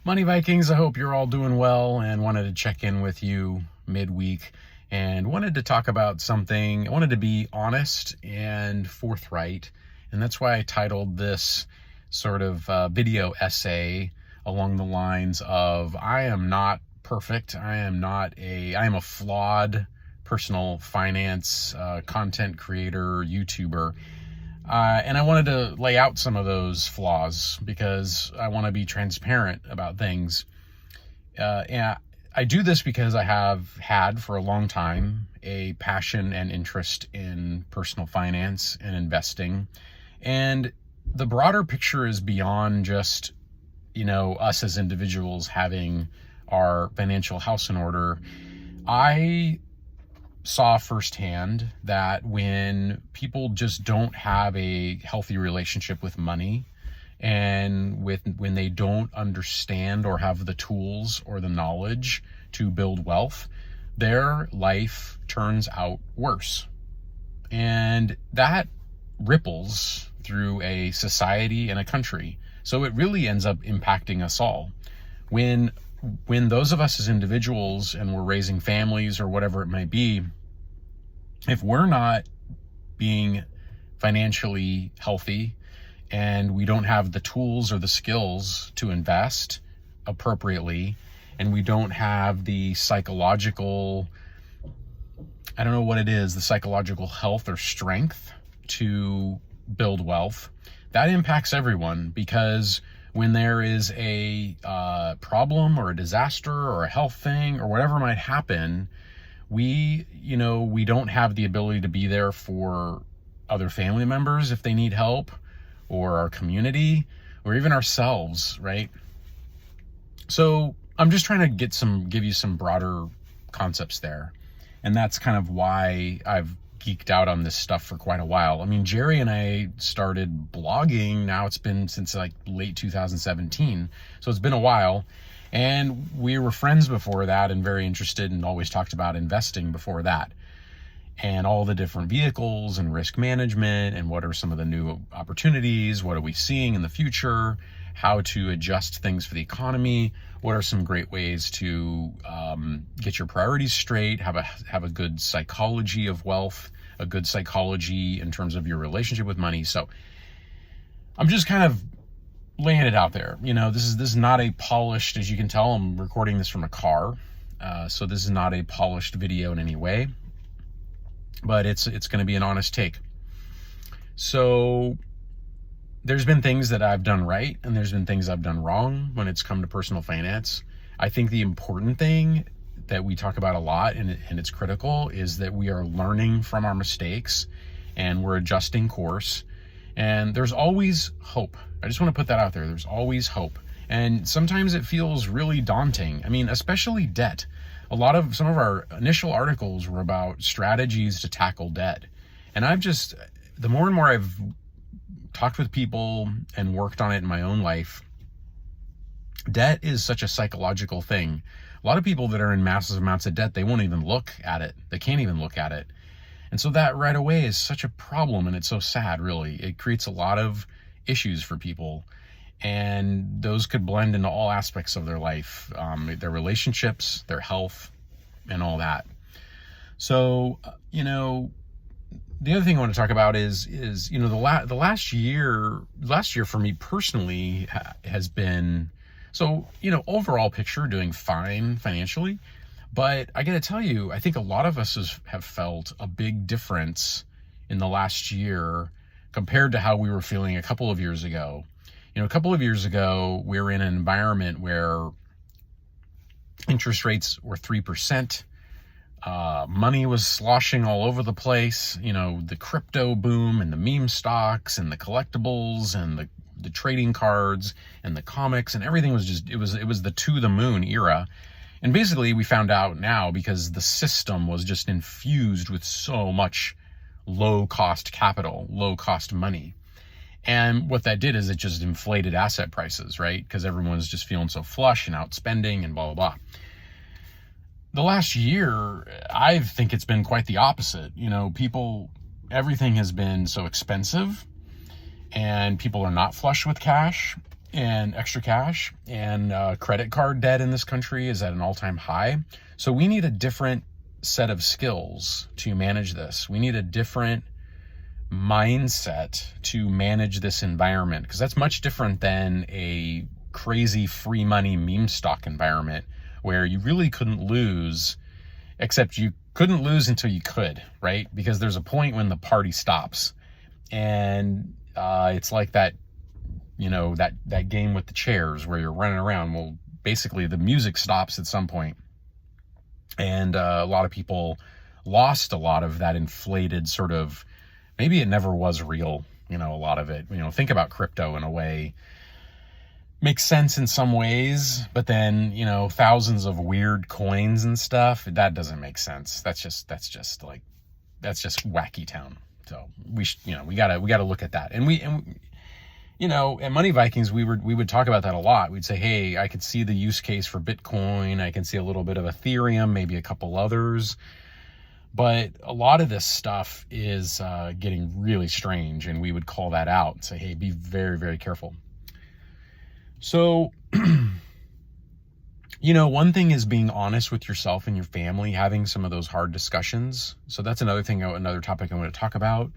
Money Vikings, I hope you're all doing well and wanted to check in with you midweek and wanted to talk about something. I wanted to be honest and forthright, and that's why I titled this sort of video essay along the lines of I am not perfect. I am a flawed personal finance content creator, YouTuber. And I wanted to lay out some of those flaws because I want to be transparent about things. And I do this because I have had for a long time a passion and interest in personal finance and investing. And the broader picture is beyond just, us as individuals having our financial house in order. I saw firsthand that when people just don't have a healthy relationship with money and when they don't understand or have the tools or the knowledge to build wealth, their life turns out worse. And that ripples through a society and a country. So it really ends up impacting us all. When those of us as individuals and we're raising families or whatever it might be, if we're not being financially healthy and we don't have the tools or the skills to invest appropriately, and we don't have the psychological, I don't know what it is, the psychological health or strength to build wealth, that impacts everyone. Because when there is a problem or a disaster or a health thing or whatever might happen, we don't have the ability to be there for other family members if they need help, or our community, or even ourselves, right? So I'm just trying to give you some broader concepts there. And that's kind of why I've geeked out on this stuff for quite a while. I mean, Jerry and I started blogging, now it's been since like late 2017. So it's been a while. And we were friends before that and very interested and always talked about investing before that. And all the different vehicles and risk management and what are some of the new opportunities, what are we seeing in the future, how to adjust things for the economy, what are some great ways to get your priorities straight, have a good psychology of wealth, a good psychology in terms of your relationship with money. So I'm just kind of laying it out there. This is not a polished, as you can tell, I'm recording this from a car. So this is not a polished video in any way, but it's going to be an honest take. So there's been things that I've done right, and there's been things I've done wrong when it's come to personal finance. I think the important thing that we talk about a lot, and it's critical, is that we are learning from our mistakes and we're adjusting course. And there's always hope. I just want to put that out there. There's always hope. And sometimes it feels really daunting. I mean, especially debt. Some of our initial articles were about strategies to tackle debt. And the more and more I've talked with people and worked on it in my own life, debt is such a psychological thing. A lot of people that are in massive amounts of debt, they won't even look at it. They can't even look at it. And so that right away is such a problem, and it's so sad, really. It creates a lot of issues for people, and those could blend into all aspects of their life, their relationships, their health, and all that. So, the other thing I want to talk about is the last year for me personally has been, so, overall picture doing fine financially. But I got to tell you, I think a lot of us have felt a big difference in the last year compared to how we were feeling a couple of years ago. A couple of years ago, we were in an environment where interest rates were 3%. Money was sloshing all over the place. The crypto boom and the meme stocks and the collectibles and the trading cards and the comics and everything was just, it was the to the moon era. And basically we found out now, because the system was just infused with so much low cost capital, low cost money. And what that did is it just inflated asset prices, right? Because everyone's just feeling so flush and outspending and blah, blah, blah. The last year, I think it's been quite the opposite. Everything has been so expensive and people are not flush with cash. and extra cash, and credit card debt in this country is at an all-time high. So we need a different set of skills to manage this. We need a different mindset to manage this environment, because that's much different than a crazy free money meme stock environment where you really couldn't lose, except you couldn't lose until you could, right? Because there's a point when the party stops, and it's like that, that game with the chairs where you're running around. Well, basically the music stops at some point, and a lot of people lost a lot of that inflated sort of, maybe it never was real, a lot of it. Think about crypto in a way. Makes sense in some ways, but then, thousands of weird coins and stuff, that doesn't make sense. That's just wacky town. So we gotta look at that. And at Money Vikings, we would talk about that a lot. We'd say, hey, I could see the use case for Bitcoin. I can see a little bit of Ethereum, maybe a couple others. But a lot of this stuff is getting really strange, and we would call that out and say, hey, be very, very careful. So, one thing is being honest with yourself and your family, having some of those hard discussions. So that's another topic I want to talk about.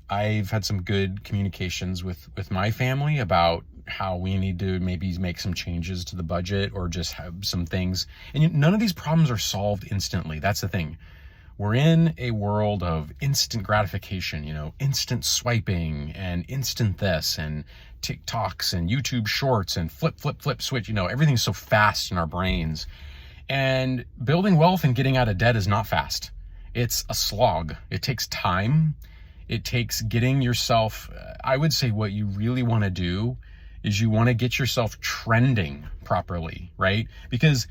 I've had some good communications with my family about how we need to maybe make some changes to the budget, or just have some things. And none of these problems are solved instantly. That's the thing. We're in a world of instant gratification, instant swiping and instant this and TikToks and YouTube shorts and flip, switch, everything's so fast in our brains. And building wealth and getting out of debt is not fast. It's a slog. It takes time. It takes getting yourself, I would say what you really want to do is you want to get yourself trending properly, right? Because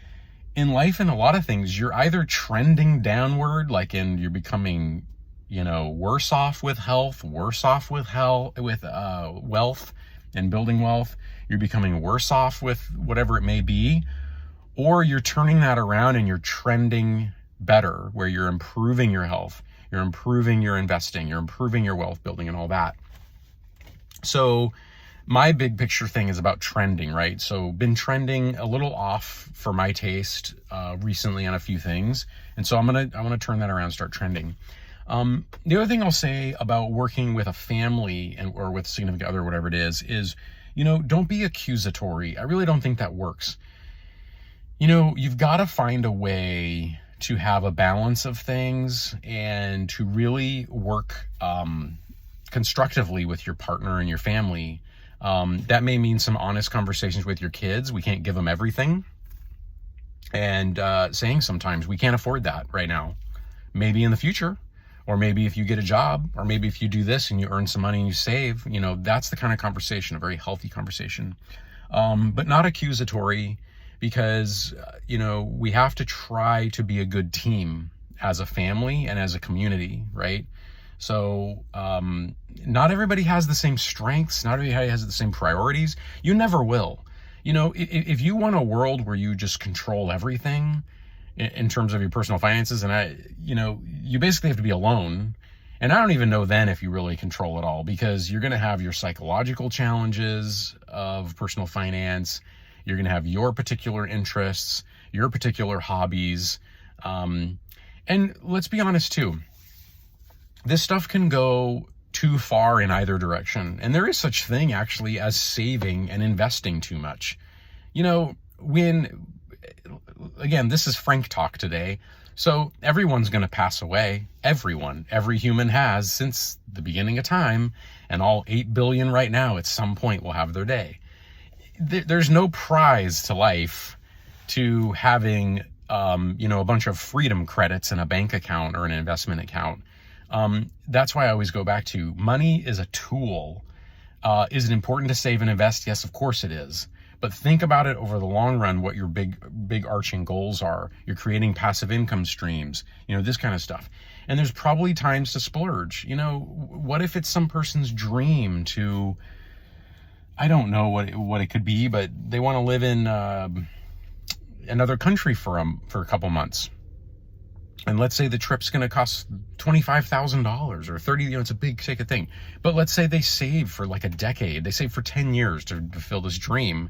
in life and a lot of things, you're either trending downward, you're becoming, worse off with health, worse off with wealth and building wealth. You're becoming worse off with whatever it may be, or you're turning that around and you're trending better, where you're improving your health, you're improving your investing, you're improving your wealth building and all that. So my big picture thing is about trending, right? So been trending a little off for my taste recently on a few things. And so I want to turn that around and start trending. The other thing I'll say about working with a family or with a significant other, whatever it is, don't be accusatory. I really don't think that works. You've got to find a way to have a balance of things and to really work constructively with your partner and your family. That may mean some honest conversations with your kids. We can't give them everything. And saying sometimes we can't afford that right now. Maybe in the future, or maybe if you get a job, or maybe if you do this and you earn some money and you save, that's the kind of conversation, a very healthy conversation. But not accusatory, because, we have to try to be a good team as a family and as a community, right? So not everybody has the same strengths. Not everybody has the same priorities. You never will. If you want a world where you just control everything in terms of your personal finances, and you basically have to be alone. And I don't even know then if you really control it all, because you're going to have your psychological challenges of personal finance. You're going to have your particular interests, your particular hobbies. And let's be honest too. This stuff can go too far in either direction. And there is such thing actually as saving and investing too much. Again, this is Frank talk today. So everyone's going to pass away. Every human has since the beginning of time, and all 8 billion right now at some point will have their day. There's no prize to life to having, a bunch of freedom credits in a bank account or an investment account. That's why I always go back to money is a tool. Is it important to save and invest? Yes, of course it is. But think about it over the long run, what your big arching goals are. You're creating passive income streams, this kind of stuff. And there's probably times to splurge. What if it's some person's dream to, I don't know what it could be, but they want to live in another country for a couple months. And let's say the trip's going to cost $25,000 or 30, it's a big ticket thing. But let's say they save for like a decade, they save for 10 years to fulfill this dream.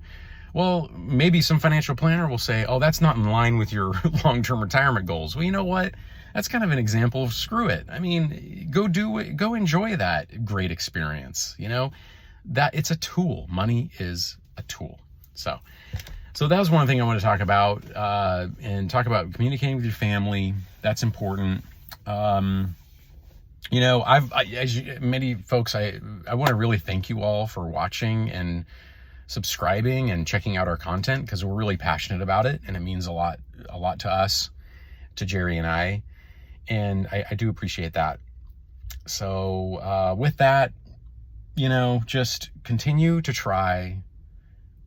Well, maybe some financial planner will say, oh, that's not in line with your long-term retirement goals. Well, you know what? That's kind of an example of screw it. I mean, go do it, go enjoy that great experience. That it's a tool. Money is a tool. So that was one thing I want to talk about, and talk about communicating with your family. That's important. As many folks, I want to really thank you all for watching and subscribing and checking out our content, because we're really passionate about it, and it means a lot to us, to Jerry and I, and I do appreciate that. So with that, just continue to try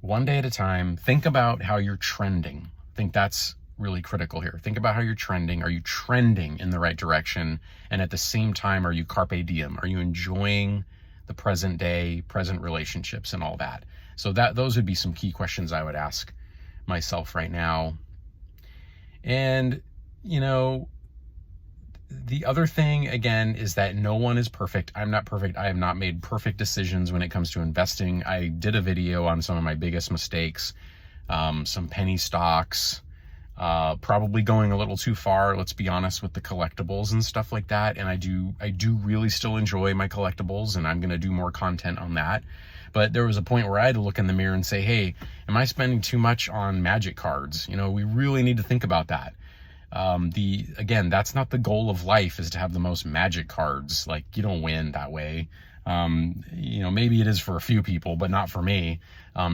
one day at a time. Think about how you're trending. I think that's really critical here. Think about how you're trending. Are you trending in the right direction? And at the same time, are you carpe diem? Are you enjoying the present day, present relationships and all that? So those would be some key questions I would ask myself right now. And, the other thing, again, is that no one is perfect. I'm not perfect. I have not made perfect decisions when it comes to investing. I did a video on some of my biggest mistakes, some penny stocks, probably going a little too far, let's be honest, with the collectibles and stuff like that. And I do really still enjoy my collectibles, and I'm going to do more content on that. But there was a point where I had to look in the mirror and say, hey, am I spending too much on magic cards? We really need to think about that. Again, that's not the goal of life, is to have the most magic cards. Like, you don't win that way. Maybe it is for a few people, but not for me.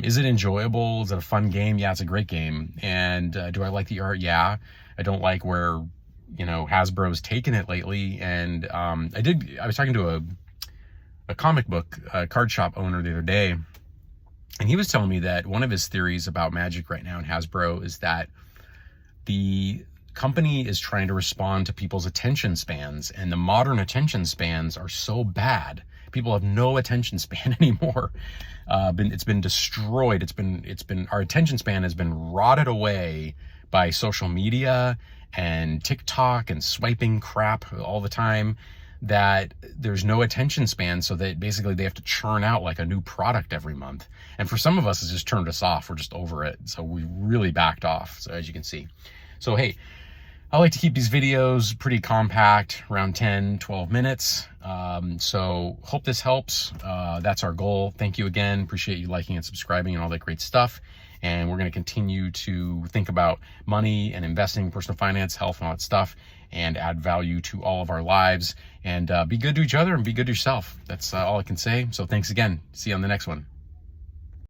Is it enjoyable? Is it a fun game? Yeah, it's a great game. And do I like the art? Yeah. I don't like where, Hasbro's taken it lately. And I was talking to a comic book card shop owner the other day, and he was telling me that one of his theories about Magic right now in Hasbro is that the company is trying to respond to people's attention spans, and the modern attention spans are so bad. People have no attention span anymore. It's been destroyed. Our attention span has been rotted away by social media and TikTok and swiping crap all the time, that there's no attention span, so that basically they have to churn out like a new product every month. And for some of us, it's just turned us off. We're just over it. So we really backed off, so as you can see. So, hey, I like to keep these videos pretty compact, around 10, 12 minutes. So hope this helps. That's our goal. Thank you again. Appreciate you liking and subscribing and all that great stuff. And we're going to continue to think about money and investing, personal finance, health, and all that stuff, and add value to all of our lives, and be good to each other and be good to yourself. That's all I can say. So thanks again. See you on the next one.